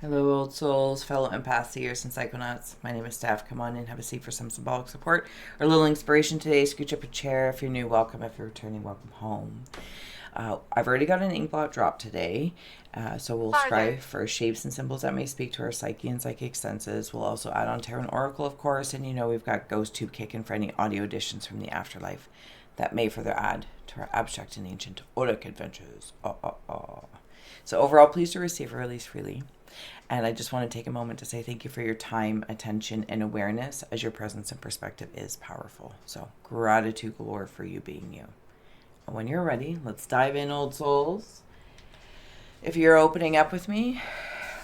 Hello, old souls, fellow empaths, seers, and psychonauts. My name is Steph. Come on in, have a seat for some symbolic support or a little inspiration today. Scooch up a chair. If you're new, welcome. If you're returning, welcome home. I've already got an Inkblot drop today, so we'll scry for shapes and symbols that may speak to our psyche and psychic senses. We'll also add on Tarot and Oracle, of course, and we've got Ghost Tube kicking for any audio editions from the afterlife that may further add to our abstract and ancient Oric adventures. So overall, pleased to receive or release freely. And I just want to take a moment to say thank you for your time, attention, and awareness, as your presence and perspective is powerful. So gratitude galore for you being you. And when you're ready, let's dive in, old souls. If you're opening up with me,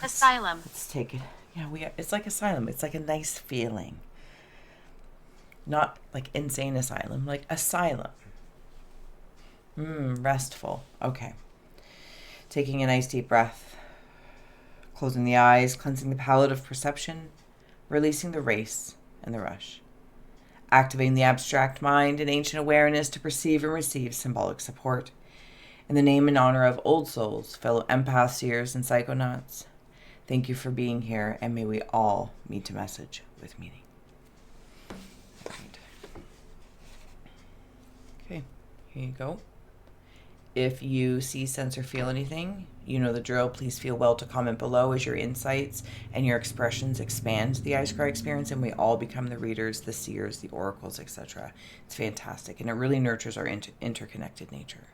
Asylum. Let's take it. Yeah, it's like asylum. It's like a nice feeling. Not like insane asylum, like asylum. Restful. Okay. Taking a nice deep breath. Closing the eyes, cleansing the palette of perception, releasing the race and the rush. Activating the abstract mind and ancient awareness to perceive and receive symbolic support. In the name and honor of old souls, fellow empaths, seers, and psychonauts, thank you for being here, and may we all meet a message with meaning. Right. Okay, here you go. If you see, sense, or feel anything, you know the drill. Please feel well to comment below as your insights and your expressions expand the iScry experience, and we all become the readers, the seers, the oracles, etc. It's fantastic, and it really nurtures our interconnected nature.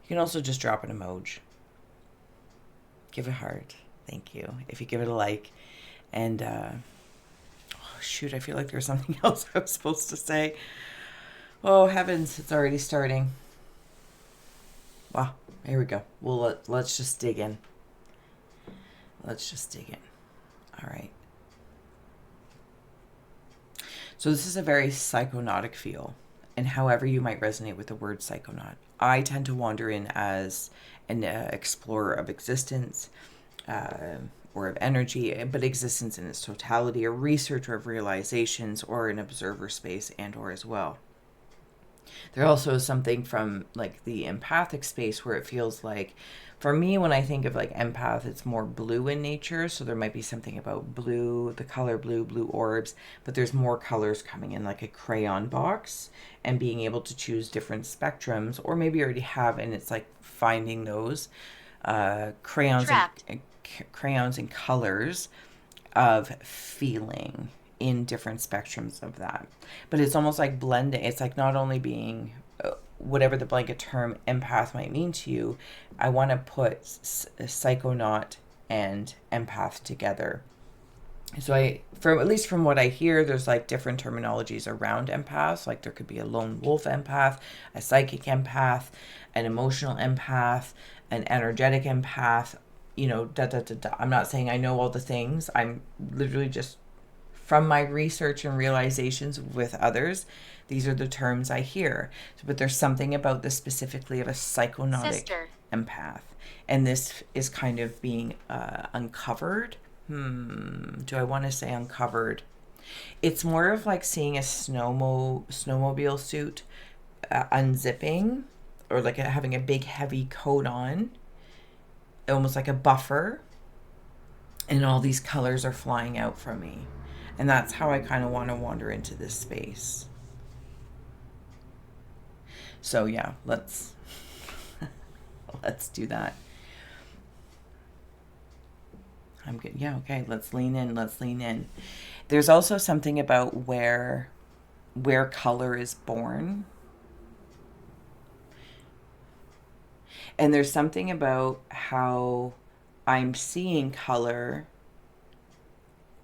You can also just drop an emoji. Give a heart. Thank you. If you give it a like. And, oh, shoot, I feel like there's something else I was supposed to say. Oh, heavens, it's already starting. Wow, here we go. Well, let's just dig in. Let's just dig in. All right. So this is a very psychonautic feel, and however you might resonate with the word psychonaut. I tend to wander in as an explorer of existence, or of energy, but existence in its totality, a researcher of realizations, or an observer space, and or as well. There also is something from like the empathic space where it feels like, for me, when I think of like empath, it's more blue in nature. So there might be something about blue, the color blue, blue orbs, but there's more colors coming in, like a crayon box, and being able to choose different spectrums, or maybe you already have, and it's like finding those crayons and colors of feeling in different spectrums of that. But it's almost like blending. It's like not only being whatever the blanket term empath might mean to you, I want to put psychonaut and empath together. So at least from what I hear, there's like different terminologies around empaths. Like there could be a lone wolf empath, a psychic empath, an emotional empath, an energetic empath, I'm not saying I know all the things. I'm literally just, from my research and realizations with others, these are the terms I hear. But there's something about this specifically of a psychonautic empath. And this is kind of being uncovered. Do I want to say uncovered? It's more of like seeing a snowmobile suit unzipping, or like having a big heavy coat on, almost like a buffer, and all these colors are flying out from me. And that's how I kind of want to wander into this space. So yeah, let's do that. I'm good. Yeah, okay, let's lean in. There's also something about where color is born. And there's something about how I'm seeing color.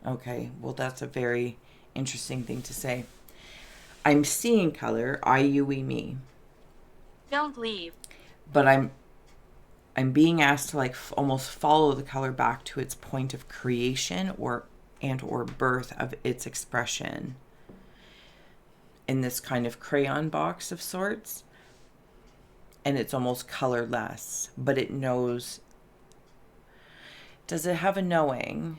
Okay, well, that's a very interesting thing to say. I'm seeing color, I, you, we, me. Don't leave. But I'm being asked to like almost follow the color back to its point of creation or birth of its expression in this kind of crayon box of sorts. And it's almost colorless, but it knows. Does it have a knowing?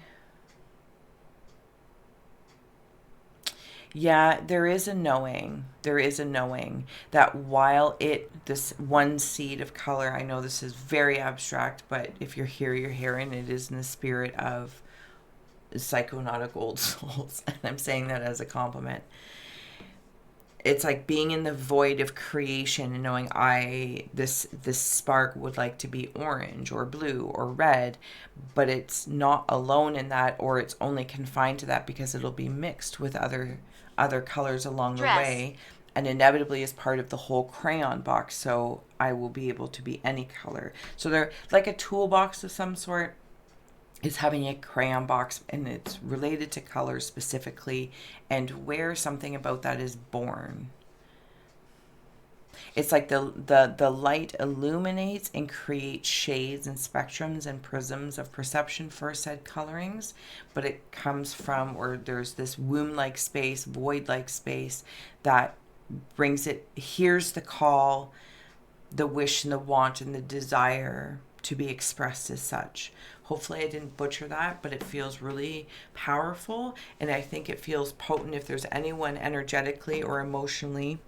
Yeah, there is a knowing. There is a knowing that while this one seed of color, I know this is very abstract, but if you're here, you're here, and it is in the spirit of psychonautic old souls. And I'm saying that as a compliment. It's like being in the void of creation and knowing this spark would like to be orange or blue or red, but it's not alone in that, or it's only confined to that because it'll be mixed with other colors along the Dress. way, and inevitably is part of the whole crayon box. So I will be able to be any color. So they're like a toolbox of some sort. Is having a crayon box, and it's related to color specifically, and where something about that is born. It's like the light illuminates and creates shades and spectrums and prisms of perception for said colorings, but it comes from, or there's this womb-like space, void-like space that brings it, hears the call, the wish and the want and the desire to be expressed as such. Hopefully I didn't butcher that, but it feels really powerful, and I think it feels potent if there's anyone energetically or emotionally,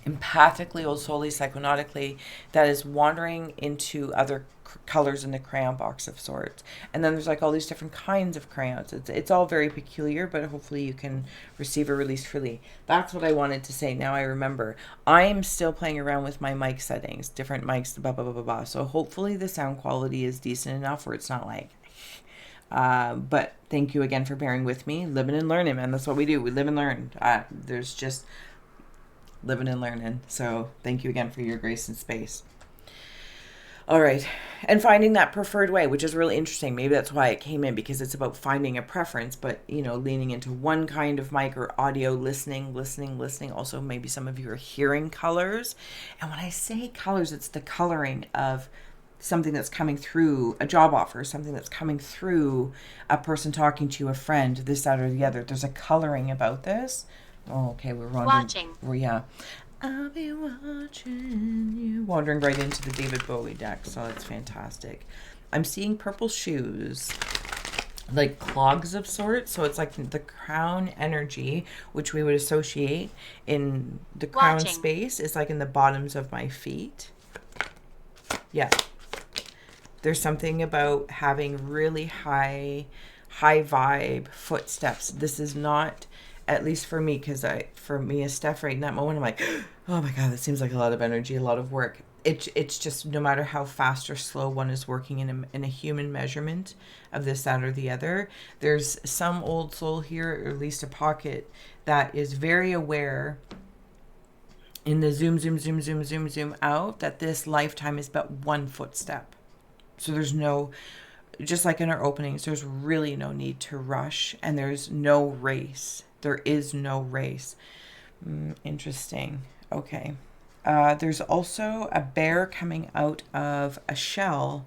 empathically, or solely psychonautically, that is wandering into other colors in the crayon box of sorts. And then there's like all these different kinds of crayons. It's all very peculiar, but hopefully you can receive or release freely. That's what I wanted to say. Now I remember. I am still playing around with my mic settings, different mics, blah, blah, blah, blah, blah. So hopefully the sound quality is decent enough where it's not like... but thank you again for bearing with me. Living and learning, man. That's what we do. We live and learn. There's just living and learning. So thank you again for your grace and space. All right. And finding that preferred way, which is really interesting. Maybe that's why it came in, because it's about finding a preference, but, you know, leaning into one kind of mic or audio, listening. Also, maybe some of you are hearing colors. And when I say colors, it's the coloring of something that's coming through a job offer, something that's coming through a person talking to you, a friend, this, that, or the other. There's a coloring about this. Oh, okay, we're wandering. Yeah. I'll be watching you. Wandering right into the David Bowie deck, so that's fantastic. I'm seeing purple shoes, like clogs of sorts. So it's like the crown energy, which we would associate in the crown space, is like in the bottoms of my feet. Yeah. There's something about having really high vibe footsteps. This is not... At least for me, because for me as Steph right in that moment, I'm like, oh my God, that seems like a lot of energy, a lot of work. It's just no matter how fast or slow one is working in a human measurement of this, that, or the other, there's some old soul here, or at least a pocket, that is very aware in the zoom out, that this lifetime is but one footstep. So there's no... Just like in our openings, there's really no need to rush, and there's no race. There is no race. Interesting. Okay. There's also a bear coming out of a shell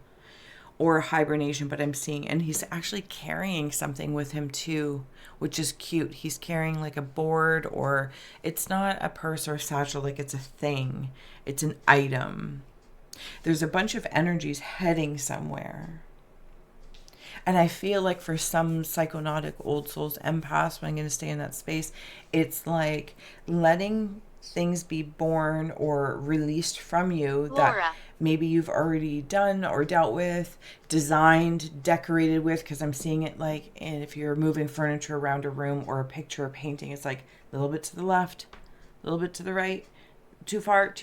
or a hibernation, but I'm seeing, and he's actually carrying something with him too, which is cute. He's carrying like a board, or it's not a purse or a satchel, like it's a thing. It's an item. There's a bunch of energies heading somewhere. And I feel like for some psychonautic old souls, empaths, when I'm going to stay in that space, it's like letting things be born or released from you that maybe you've already done or dealt with, designed, decorated with, because I'm seeing it like, and if you're moving furniture around a room or a picture or painting, it's like a little bit to the left, a little bit to the right, too far.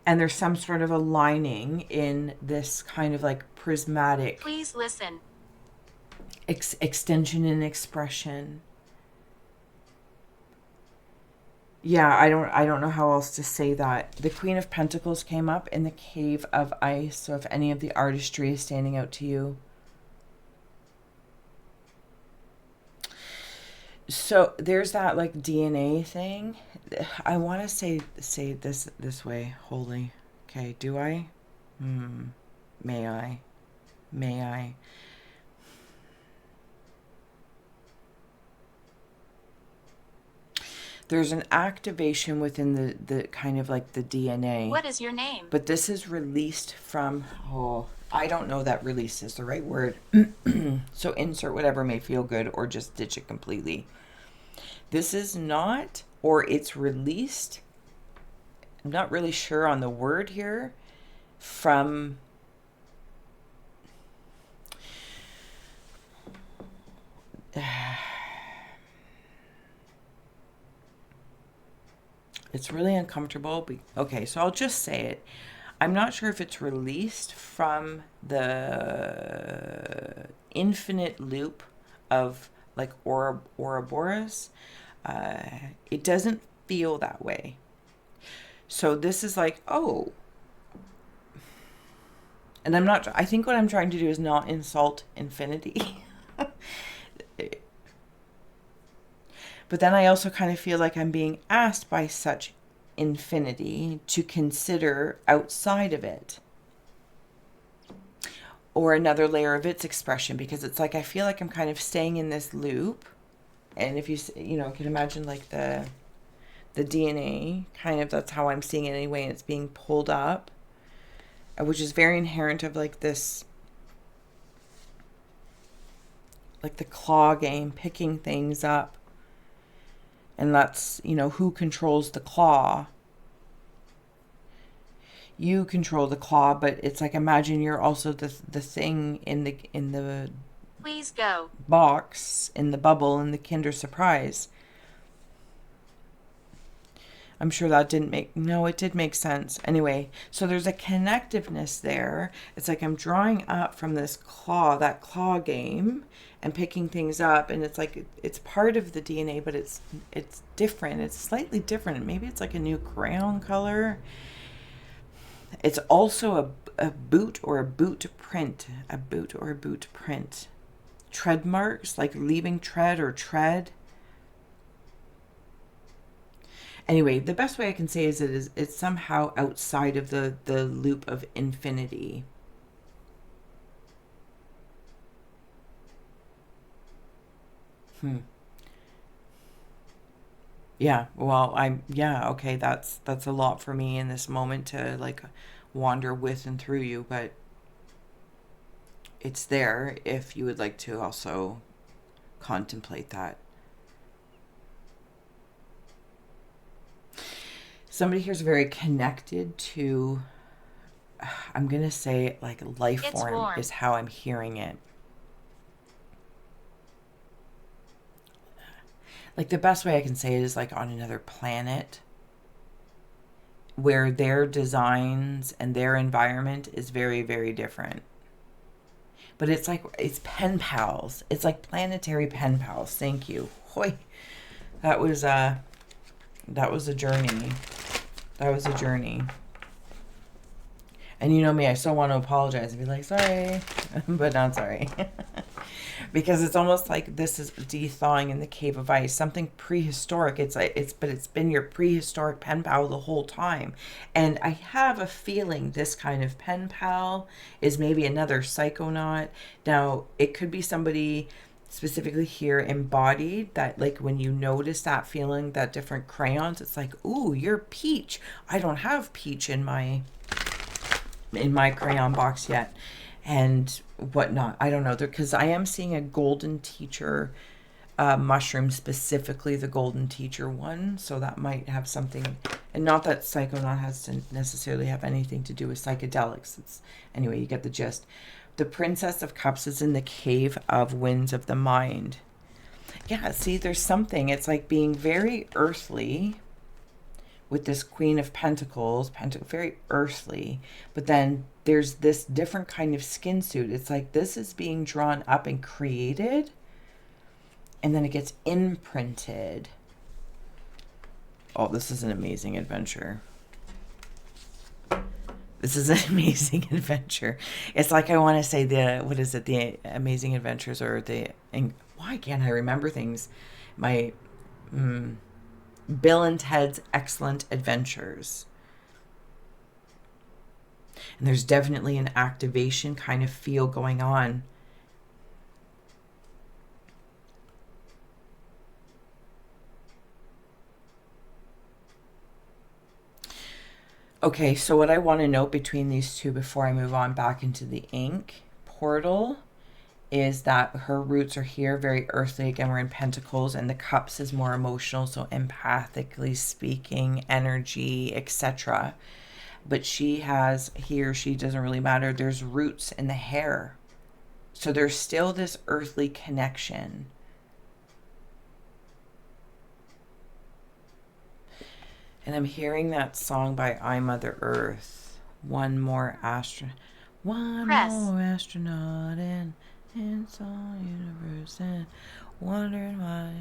And there's some sort of aligning in this kind of like prismatic... Please listen. Extension and expression. Yeah, I don't know how else to say that. The Queen of Pentacles came up in the Cave of Ice. So if any of the artistry is standing out to you. So there's that like DNA thing. I want to say this way. Holy. Okay, do I? May I? There's an activation within the kind of like the DNA. What is your name? But this is released from... Oh, I don't know that release is the right word. So insert whatever may feel good, or just ditch it completely. This is not, or it's released, I'm not really sure on the word here, from it's really uncomfortable. Okay, so I'll just say it. I'm not sure if it's released from the infinite loop of like Ouroboros. It doesn't feel that way. So this is like, oh. And I think what I'm trying to do is not insult infinity. But then I also kind of feel like I'm being asked by such infinity to consider outside of it, or another layer of its expression, because it's like I feel like I'm kind of staying in this loop. And if you can imagine like the DNA, kind of, that's how I'm seeing it anyway, and it's being pulled up, which is very inherent of like this, like the claw game, picking things up. And that's, who controls the claw. You control the claw, but it's like, imagine you're also the thing in the Please go. box, in the bubble, in the Kinder Surprise. I'm sure that didn't make, no, it did make sense. Anyway, so there's a connectiveness there. It's like I'm drawing up from this claw, that claw game, and picking things up. And it's like, it's part of the DNA, but it's different. It's slightly different. Maybe it's like a new crayon color. It's also a boot or a boot print. A boot or a boot print. Tread marks, like leaving tread or tread. Anyway, the best way I can say is it's somehow outside of the loop of infinity. Yeah, well, okay, that's a lot for me in this moment to like wander with and through you, but it's there if you would like to also contemplate that. Somebody here is very connected to, I'm going to say like life It's form warm. is how I'm hearing it. Like the best way I can say it is like on another planet where their designs and their environment is very, very different. But it's like, it's pen pals. It's like planetary pen pals. Thank you. Hoy. That was a journey. That was a journey. And you know me, I still want to apologize and be like, sorry, but not sorry. Because it's almost like this is de-thawing in the cave of ice, something prehistoric. But it's been your prehistoric pen pal the whole time. And I have a feeling this kind of pen pal is maybe another psychonaut. Now, it could be somebody specifically here embodied, that like when you notice that feeling, that different crayons, it's like, ooh, you're peach. I don't have peach in my crayon box yet, and whatnot. I don't know, because I am seeing a golden teacher mushroom, specifically the golden teacher one, so that might have something. And not that psychonaut has to necessarily have anything to do with psychedelics. Anyway, you get the gist. The Princess of Cups is in the Cave of Winds of the Mind. Yeah, see, there's something. It's like being very earthly with this Queen of Pentacles, very earthly. But then there's this different kind of skin suit. It's like this is being drawn up and created, and then it gets imprinted. Oh, this is an amazing adventure. This is an amazing adventure. It's like I want to say the Amazing Adventures, or why can't I remember things? My Bill and Ted's Excellent Adventures. And there's definitely an activation kind of feel going on. Okay, so what I want to note between these two before I move on back into the ink portal is that her roots are here, very earthly. Again, we're in Pentacles, and the Cups is more emotional, so empathically speaking, energy, etc. But she has, he or she, doesn't really matter, there's roots in the hair. So there's still this earthly connection. And I'm hearing that song by I Mother Earth. One more astronaut. One more astronaut in some universe, and wondering why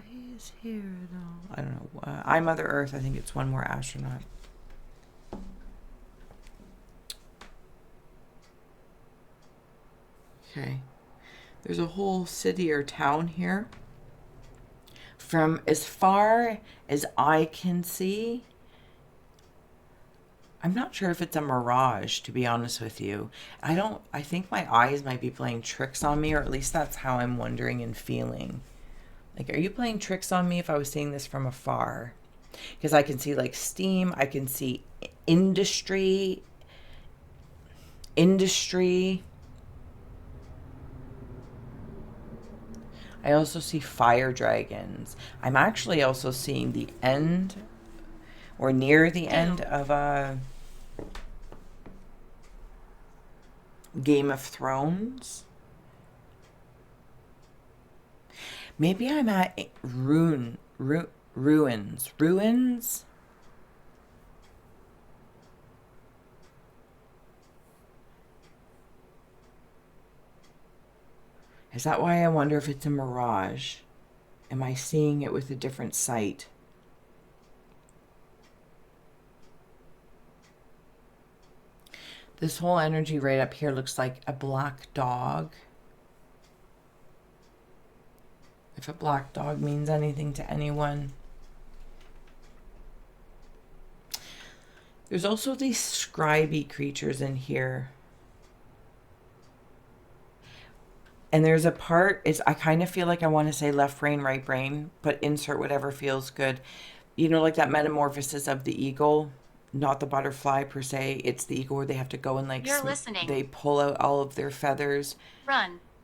he's here at all. I don't know. I Mother Earth. I think it's one more astronaut. Okay. There's a whole city or town here. From as far as I can see, I'm not sure if it's a mirage, to be honest with you. I think my eyes might be playing tricks on me, or at least that's how I'm wondering and feeling. Like, are you playing tricks on me if I was seeing this from afar? Because I can see like steam, I can see industry. I also see fire dragons. I'm actually also seeing the end, or near the end, of a Game of Thrones. Maybe I'm at ruins. Is that why I wonder if it's a mirage? Am I seeing it with a different sight? This whole energy right up here looks like a black dog. If a black dog means anything to anyone. There's also these scriby creatures in here. And there's a part, I kind of feel like I want to say left brain, right brain, but insert whatever feels good. You know, like that metamorphosis of the eagle, not the butterfly per se. It's the eagle where they have to go and like, they pull out all of their feathers,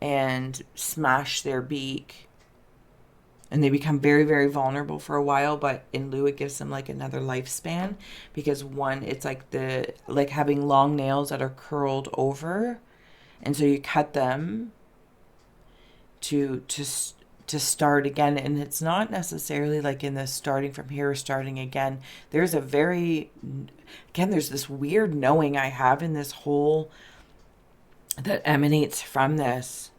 and smash their beak. And they become very, very vulnerable for a while, but in lieu, it gives them like another lifespan. Because one, it's like having long nails that are curled over. And so you cut them to start again. And it's not necessarily like in the starting from here or starting again. There's there's this weird knowing I have in this whole, that emanates from this.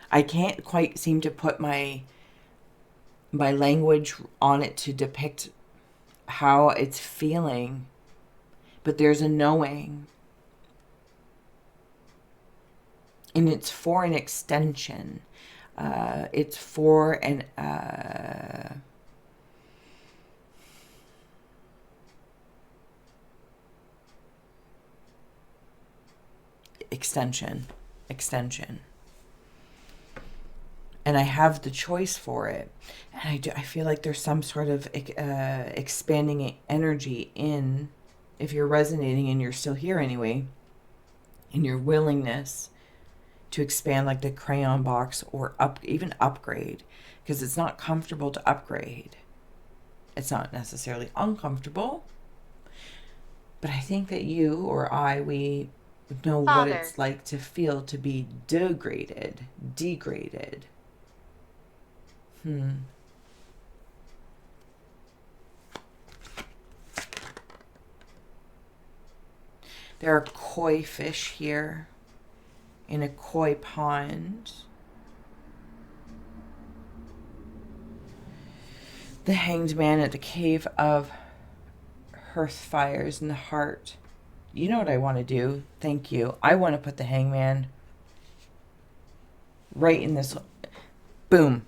I can't quite seem to put my language on it to depict how it's feeling, but there's a knowing, and it's for an extension. It's for an extension. And I have the choice for it. And I feel like there's some sort of expanding energy in, if you're resonating and you're still here anyway, in your willingness to expand like the crayon box, or even upgrade. Because it's not comfortable to upgrade. It's not necessarily uncomfortable. But I think that you or we know what it's like to feel to be degraded. There are koi fish here in a koi pond. The Hanged Man at the Cave of Hearth Fires in the Heart. You know what I want to do? Thank you. I want to put the Hangman right in this. Boom.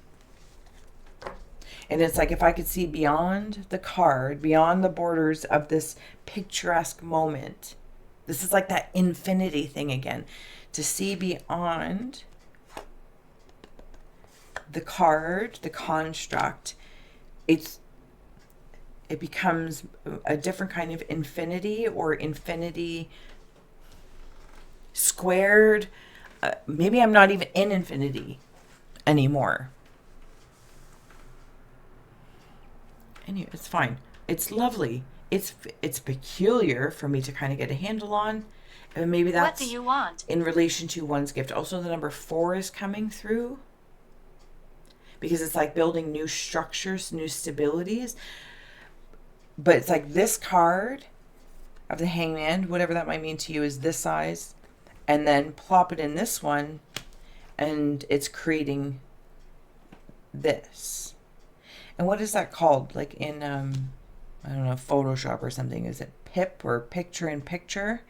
And it's like, if I could see beyond the card, beyond the borders of this picturesque moment. This is like that infinity thing again. To see beyond the card, the construct, it becomes a different kind of infinity, or infinity squared. maybe I'm not even in infinity anymore. Anyway, it's fine. It's lovely. It's peculiar for me to kind of get a handle on. And maybe What do that's you want? in relation to one's gift. Also, the number 4 is coming through because it's like building new structures, new stabilities. But it's like this card of the Hangman, whatever that might mean to you, is this size. And then plop it in this one, and it's creating this. And what is that called? Like in, I don't know, Photoshop or something. Is it PIP or picture in picture?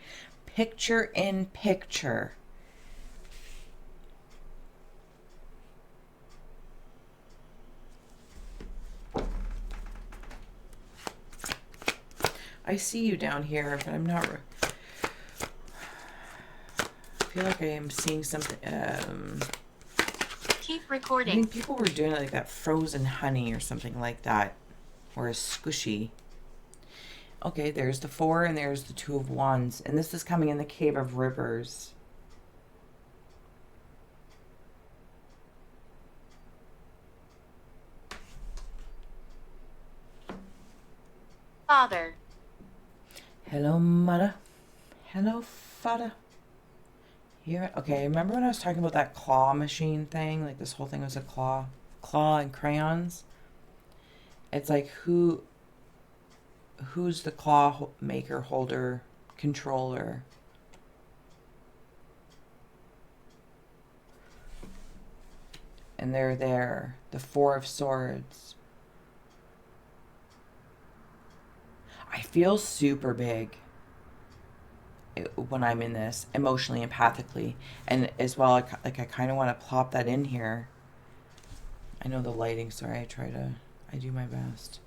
Picture in picture. I see you down here, but I'm not. I feel like I am seeing something. Keep I recording. think people were doing like that frozen honey or something like that, or a squishy. Okay, there's the 4 and there's the 2 of Wands, and this is coming in the Cave of Rivers. Father. Hello, mother. Hello, father. Here, okay. Remember when I was talking about that claw machine thing? Like this whole thing was a claw and crayons. It's like who's the claw maker, holder, controller? And they're there. The 4 of Swords. I feel super big when I'm in this, emotionally, empathically, and as well, I kind of want to plop that in here. I know the lighting. Sorry, I do my best.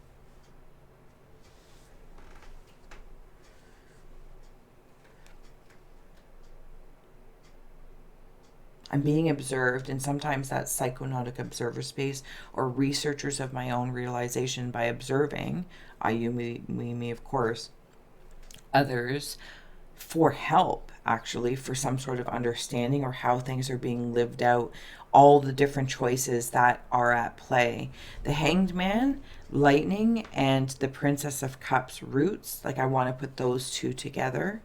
I'm being observed, and sometimes that's psychonautic observer space or researchers of my own realization by observing, you, me, of course, others for help, actually, for some sort of understanding or how things are being lived out, all the different choices that are at play. The Hanged Man, Lightning, and the Princess of Cups roots, like I want to put those two together,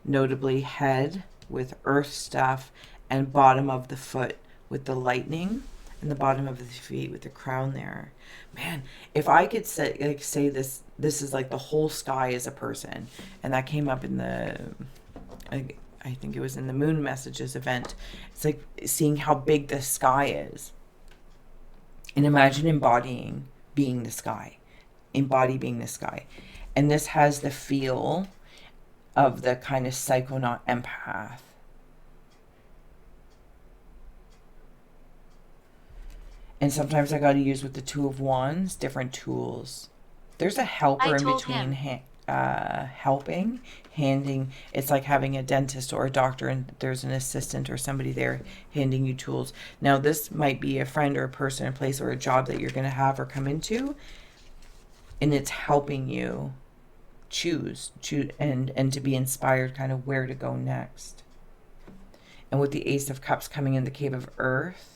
notably head with earth stuff and bottom of the foot with the lightning and the bottom of the feet with the crown there. Man, if I could say this is like the whole sky is a person, and that came up in the I think it was in the Moon Messages event. It's like seeing how big the sky is, and imagine embodying being the sky, embody being the sky, and this has the feel of the kind of psychonaut empath. And sometimes I got to use with the 2 of Wands different tools. There's a helper in between helping, handing. It's like having a dentist or a doctor, and there's an assistant or somebody there handing you tools. Now, this might be a friend or a person, a place, or a job that you're going to have or come into, and it's helping you choose and to be inspired kind of where to go next. And with the Ace of Cups coming in the Cave of Earth,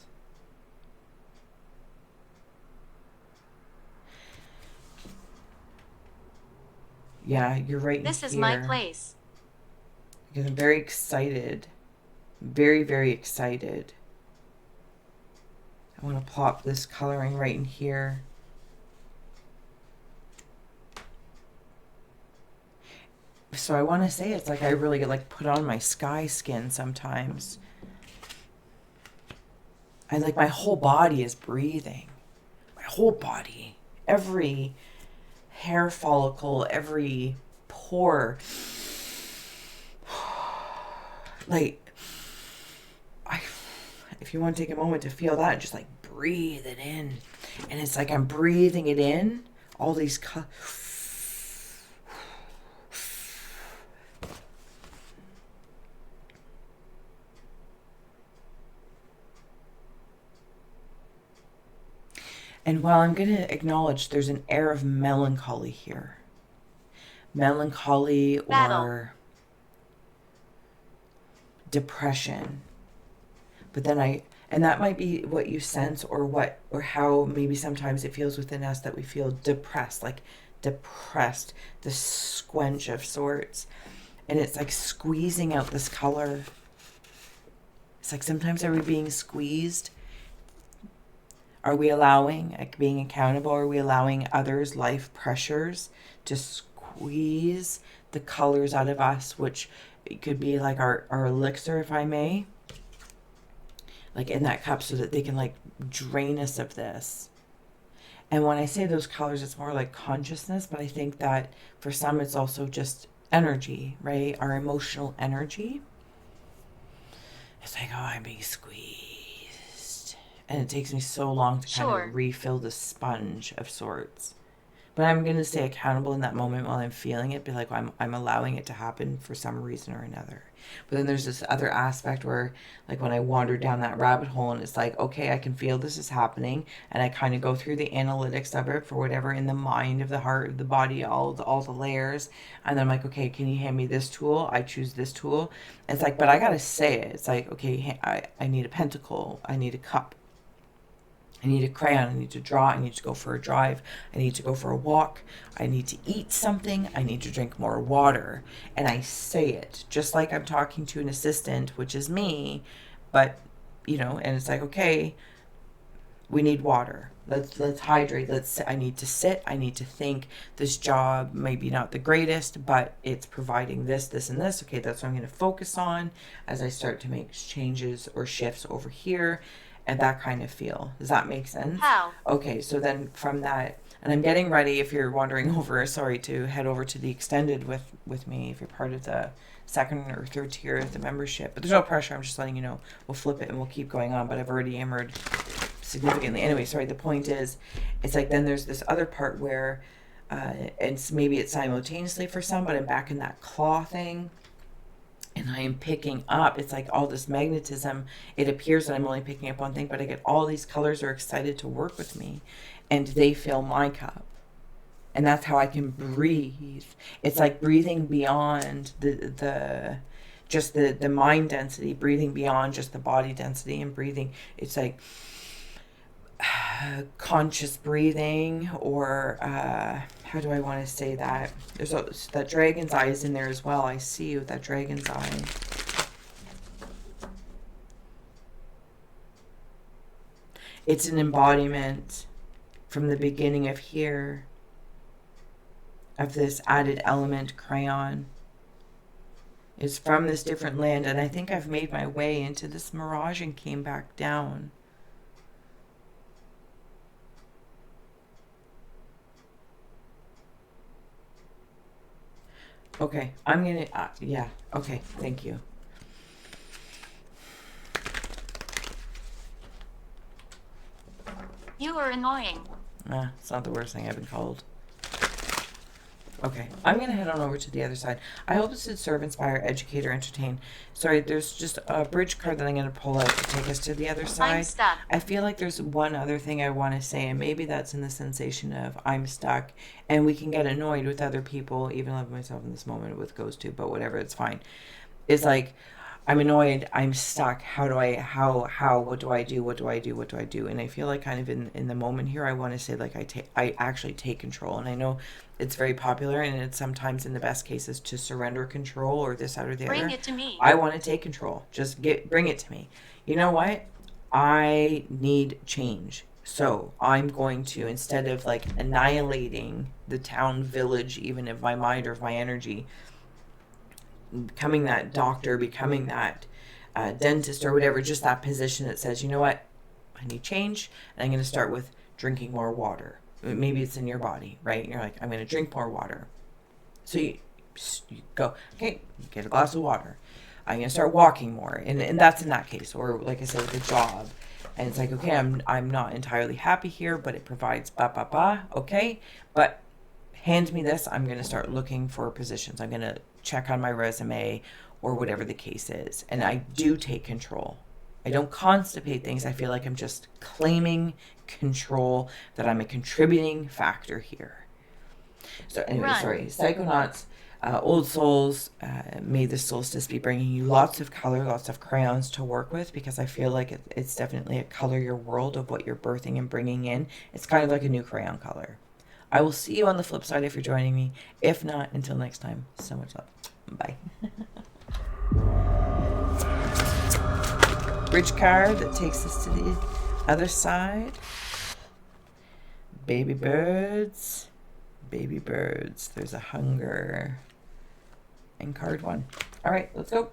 yeah, you're right. This is my place. Because I'm very excited. Very, very excited. I want to plop this coloring right in here. So I want to say it's like I really like put on my sky skin sometimes. I like my whole body is breathing. My whole body. Every hair follicle, every pore. Like, if you want to take a moment to feel that, just like breathe it in. And it's like I'm breathing it in. All these And while I'm going to acknowledge there's an air of melancholy here. Melancholy or Battle. depression. But then and that might be what you sense, or how maybe sometimes it feels within us that we feel depressed, like depressed, the squench of sorts. And it's like squeezing out this color. It's like sometimes are we being squeezed? Are we allowing, like being accountable? Are we allowing others' life pressures to squeeze the colors out of us, which it could be like our elixir, if I may, like in that cup, so that they can like drain us of this. And when I say those colors, it's more like consciousness, but I think that for some it's also just energy, right? Our emotional energy. It's like, oh, I'm being squeezed. And it takes me so long to kind Sure. of refill the sponge of sorts. But I'm going to stay accountable in that moment while I'm feeling it. Be like, I'm allowing it to happen for some reason or another. But then there's this other aspect where, like, when I wander down that rabbit hole and it's like, okay, I can feel this is happening. And I kind of go through the analytics of it for whatever in the mind, of the heart, of the body, all the layers. And then I'm like, okay, can you hand me this tool? I choose this tool. And it's like, but I got to say it. It's like, okay, I need a pentacle. I need a cup. I need a crayon. I need to draw. I need to go for a drive. I need to go for a walk. I need to eat something. I need to drink more water. And I say it just like I'm talking to an assistant, which is me. But, and it's like, okay, we need water. Let's hydrate. I need to sit. I need to think. This job maybe not the greatest, but it's providing this, this, and this. Okay, that's what I'm going to focus on as I start to make changes or shifts over here. And that kind of feel. Does that make sense? How? Okay, so then from that, and I'm getting ready, if you're wandering over, sorry, to head over to the extended with me, if you're part of the second or third tier of the membership. But there's no pressure, I'm just letting you know. We'll flip it and we'll keep going on, but I've already hammered significantly. Anyway, sorry, the point is, it's like then there's this other part where, it's maybe it's simultaneously for some, but I'm back in that claw thing. And I am picking up, it's like all this magnetism. It appears that I'm only picking up one thing, but I get all these colors are excited to work with me, and they fill my cup. And that's how I can breathe. It's like breathing beyond the just the mind density, breathing beyond just the body density, and breathing. It's like conscious breathing, or how do I want to say that? There's that dragon's eye is in there as well. I see you with that dragon's eye. It's an embodiment from the beginning of here, of this added element crayon. It's from this different land, and I think I've made my way into this mirage and came back down. Okay, I'm gonna, yeah, okay, thank you. You are annoying. It's not the worst thing I've been called. Okay, I'm gonna head on over to the other side. I hope this did serve, inspire, educate, or entertain. Sorry, there's just a bridge card that I'm gonna pull out to take us to the other side. I'm stuck. I feel like there's one other thing I want to say, and maybe that's in the sensation of I'm stuck, and we can get annoyed with other people, even love myself in this moment with goes to, but whatever, it's fine. It's like, I'm annoyed, I'm stuck, what do I do? And I feel like kind of in the moment here, I want to say like I actually take control. And I know it's very popular, and it's sometimes in the best cases to surrender control, or this, that, or the other. Bring it to me. I want to take control. Just bring it to me. You know what? I need change. So I'm going to, instead of like annihilating the town, village, even of my mind or of my energy, becoming that doctor, becoming that dentist or whatever, just that position that says, you know what, I need change, and I'm going to start with drinking more water. Maybe it's in your body, right? You're like, I'm going to drink more water. So you go, okay, get a glass of water. I'm going to start walking more. And that's in that case. Or like I said, with a job. And it's like, okay, I'm not entirely happy here, but it provides okay. But hand me this, I'm going to start looking for positions. I'm going to check on my resume or whatever the case is. And I do take control. I don't constipate things. I feel like I'm just claiming control, that I'm a contributing factor here. So anyway, Run. sorry. Psychonauts, Old souls, may the solstice be bringing you lots of color, lots of crayons to work with, because I feel like it's definitely a color your world of what you're birthing and bringing in. It's kind of like a new crayon color. I will see you on the flip side if you're joining me. If not, until next time, so much love. Bye. Bridge card that takes us to the other side. Baby birds. Baby birds. There's a hunger. And card 1. All right, let's go.